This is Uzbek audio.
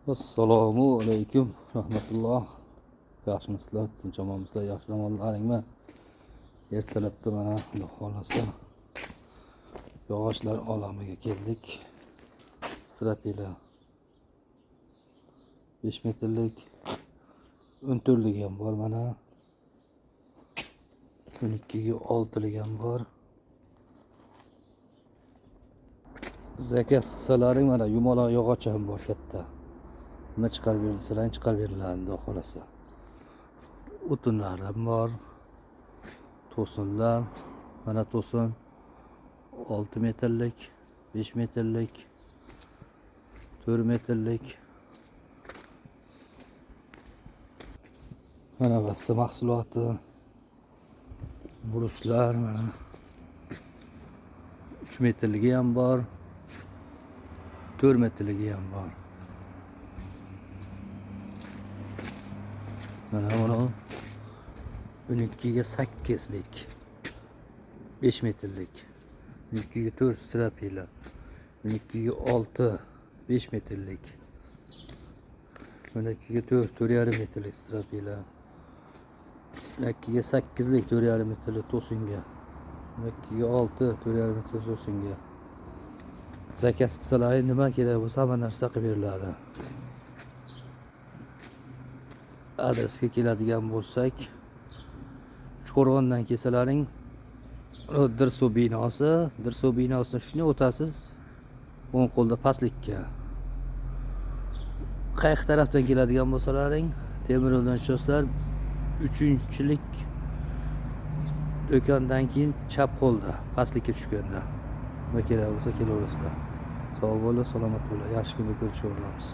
Assalomu alaykum rahmatulloh. Yaxshimisizlar? Tinch omonmisizlar? Yaxshi zamonlaringmi? Ertalabda mana Xudo xolasa yog'ochlar olamiga keldik. Strapila 5 metrlik 14lik ham bor mana. 12 ga 6lik ham bor. Zakas qisalaring mana yumaloq yog'och ham bor katta. Nima chiqarib bersalaring chiqarib beriladi Xudo xolasa. O'tinlar ham bor. To'sinlar mana to'sin 6 metrlik, 5 metrlik, 4 metrlik. Mana vassa mahsuloti. Bruslar mana 3 metrligi ham bor. 4 metrligi ham bor. Mana buni 12 ga 8lik 5 metrlik, 12 ga 4 strapila, 12 ga 6 5 metrlik, 12 ga 4 4,5 metrlik strapila, 12 ga 8lik 4,5 metrlik to'singa, 12 ga 6 4,5 metrlik to'singa. Zakas qilsalaring nima kerak bo'lsa hamma narsa qilib beriladi. Adresga keladigan bo'lsak, Chuqurg'ondan kelsalaring, Dirsuv binosini shunday o'tasiz, o'ng qo'lda pastlikka. Qayq tarafdan keladigan bo'lsalaring, temir yo'ldan tushasizlar, 3-chilik do'kondan keyin chap qo'lda, pastlikka tushganda. Nima kerak bo'lsa kelaverasizlar. Sog' bo'linglar, salomat bo'linglar. Yaxshi kunda ko'rishib olamiz.